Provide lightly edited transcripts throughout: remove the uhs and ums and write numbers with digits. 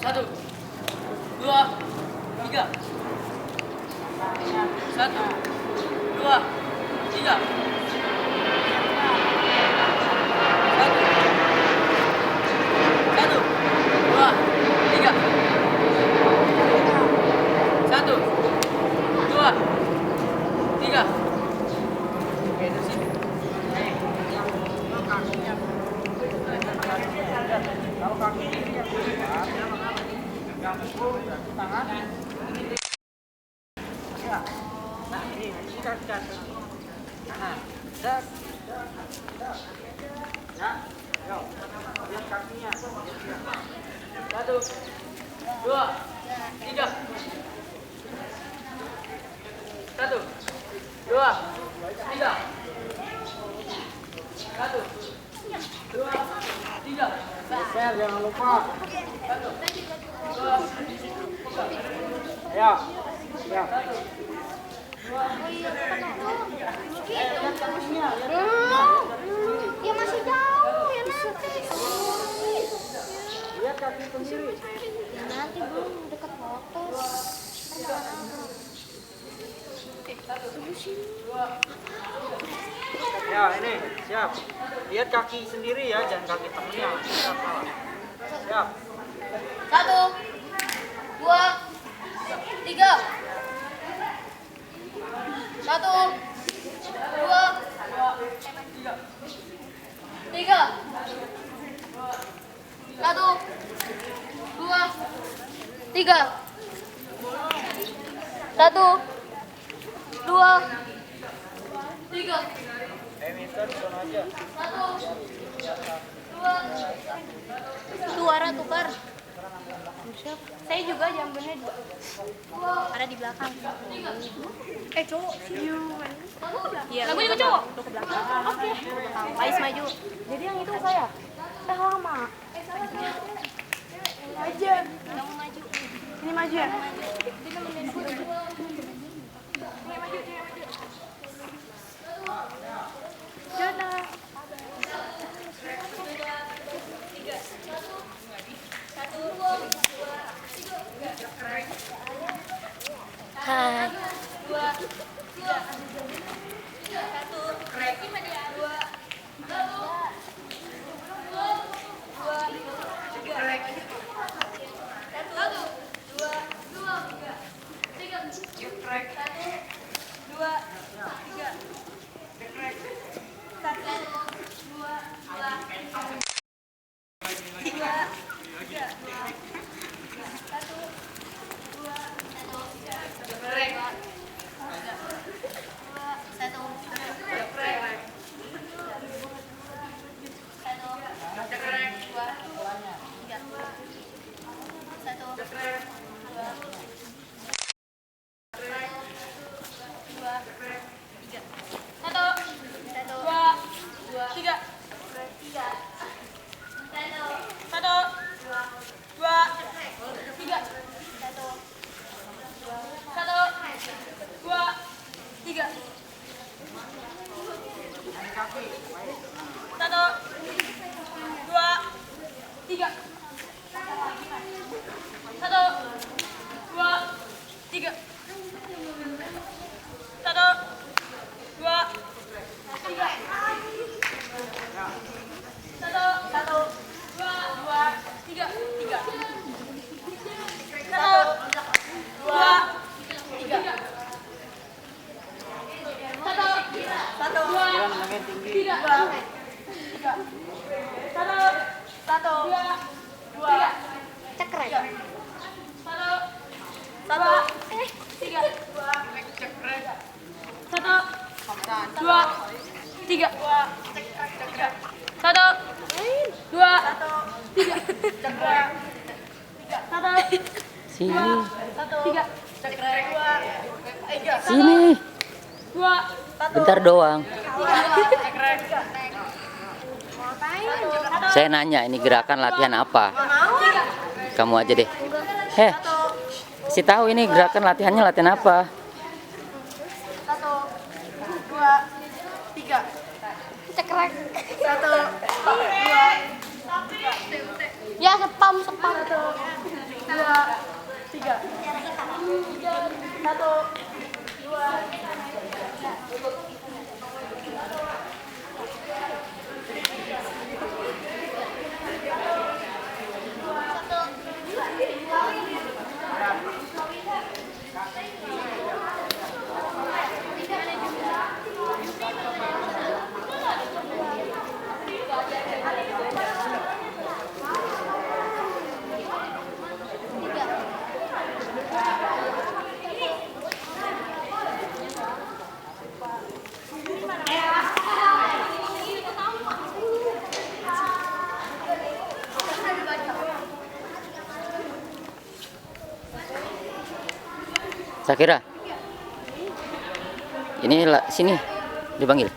Satu, dua, tiga. Satu, dua, tiga. Satu, dua, tiga. Satu, dua, tiga. Oke, terus ini. Kalau kaki ini yang kuat, yang tangan. Ya. Nah, ini sikat. Nah, dak. Ya. Yo. Lihat kakinya. Satu, dua, tiga. Satu, dua, tiga. Satu, dua, tiga. Geser, jangan lupa. Satu, dua, tiga. Ya. Ya. Satu, dua, tiga. Lihat kakinya. Ya masih jauh ya nanti. Lihat kaki sendiri. Ya nanti belum dekat motor. Ya ini siap. Lihat kaki sendiri ya, jangan kaki temennya. Siap. Siap. Satu, dua, tiga. Satu, dua, tiga. Satu, dua, tiga. Satu, dua, tiga. Mister, sana aja. Satu, dua, suara tukar. Saya juga jambannya dua. Ada di belakang. Cowok sih. Iya. Lagu juga cowok. Lu ke belakang. Oke. Ais maju. Jadi yang itu saya. Lama. Aja. Kamu maju. Ini maju ya? Ini maju. Dadah. Hai. Dua, tiga. Satu, krek. Dua, tiga. Satu, dua, tiga. Krek. Satu, dua, tiga. Krek. Satu, dua, tiga. Satu, dua, geprek. Satu, geprek. Satu, geprek. Dua, tiga. Satu, geprek. Dua, dua, tiga. Satu, dua, tiga. Tiga. Satu, dua, tiga. Satu, dua, tiga. Satu, dua, tiga. Satu, dua, tiga. Satu, dua, tiga. Satu, dua, tiga. Tiga. Satu, dua, tiga. Satu, dua, tiga. Satu, dua, cekrek. Satu, tiga. Satu, dua, tiga. Satu, dua, tiga. Satu, Sini. tiga. Sini. Dua, Bentar doang. Saya nanya ini gerakan latihan apa? Kamu aja deh. Kasih tahu ini gerakan latihannya latihan apa? Satu, dua, tiga. Cekrek. Satu, dua, tiga. Ya, spam. 1, 2, 3. 1, 2. Sakira, ini sini dipanggil.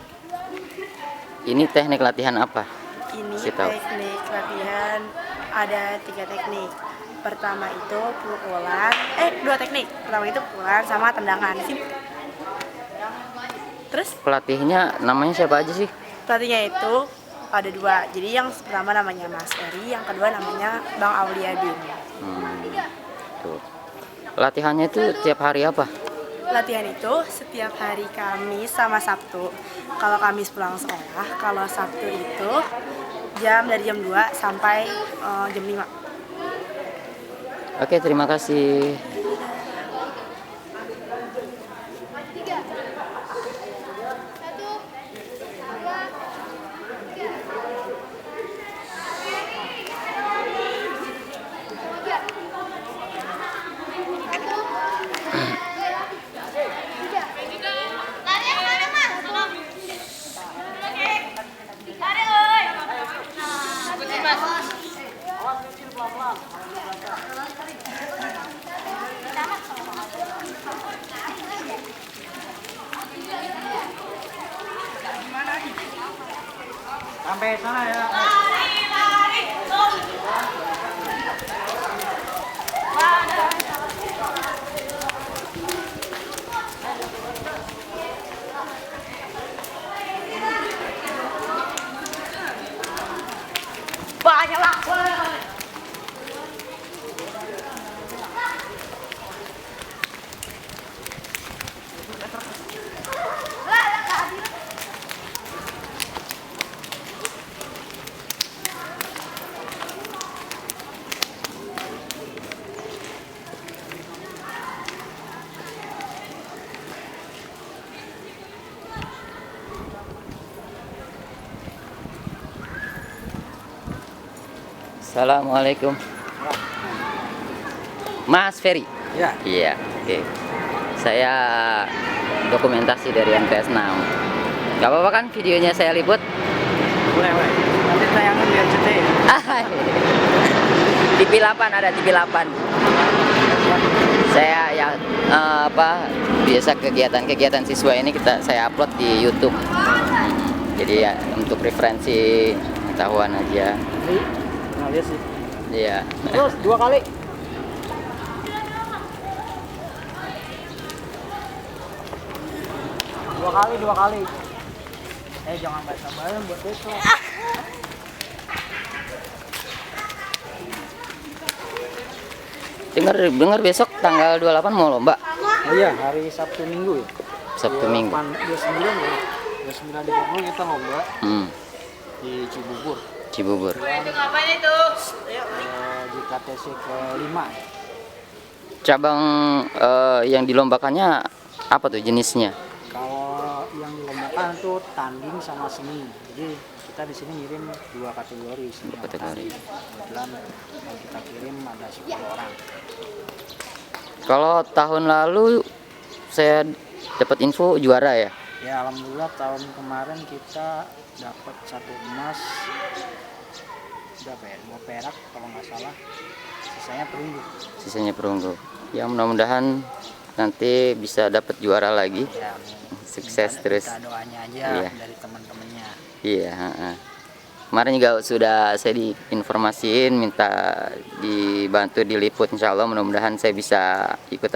Ini teknik latihan apa? Ini Kasih tahu. teknik latihan ada 3 teknik. Pertama itu pukulan, 2 teknik. Pertama itu pukulan sama tendangan. Sini. Terus Pelatihnya namanya siapa aja sih? pelatihnya itu ada 2. Jadi yang pertama namanya Mas Eri, yang kedua namanya Bang Auliadin. Tuh. Latihannya itu tiap hari apa? Latihan itu setiap hari Kamis sama Sabtu. Kalau Kamis pulang sekolah, kalau Sabtu itu dari jam 2 sampai jam 5. Oke, terima kasih. Sampai sana ya. Banyak lah. Assalamualaikum. Mas Ferry. Ya. Iya, oke. Saya dokumentasi dari MTS 6. Gak apa-apa kan videonya saya liput? Boleh. Nanti tayangin di RCTI. TV 8 ada TV 8. Saya ya biasa kegiatan siswa ini saya upload di YouTube. Jadi ya untuk referensi pengetahuan aja. Nah, lihat sih. Iya. Terus 2 kali. Dua kali. Jangan bayar buat besok. Dengar besok tanggal 28 mau lomba. Oh iya, hari Sabtu Minggu ya. Sabtu Minggu. 29 ya. 29 di Bandung kita lomba di Cibubur. Cibubur. Itu ngapain itu? Di KTC ke-5. Cabang yang dilombakannya apa tuh jenisnya? Kalau yang dilombakan tuh tanding sama seni. Jadi kita di sini ngirim 2 kategori seni sama Kategori. tanding. Kebetulan yang kita kirim ada 10 orang. Kalau tahun lalu saya dapat info juara ya. Ya alhamdulillah tahun kemarin kita dapat 1 emas, berapa ya? 2 perak kalau nggak salah. Sisanya perunggu. Ya mudah-mudahan nanti bisa dapat juara lagi. Ya, Sukses terus. Kita doanya aja Iya. dari teman-temannya. Iya. Kemarin juga sudah saya diinformasiin minta dibantu diliput, insya Allah mudah-mudahan saya bisa ikutan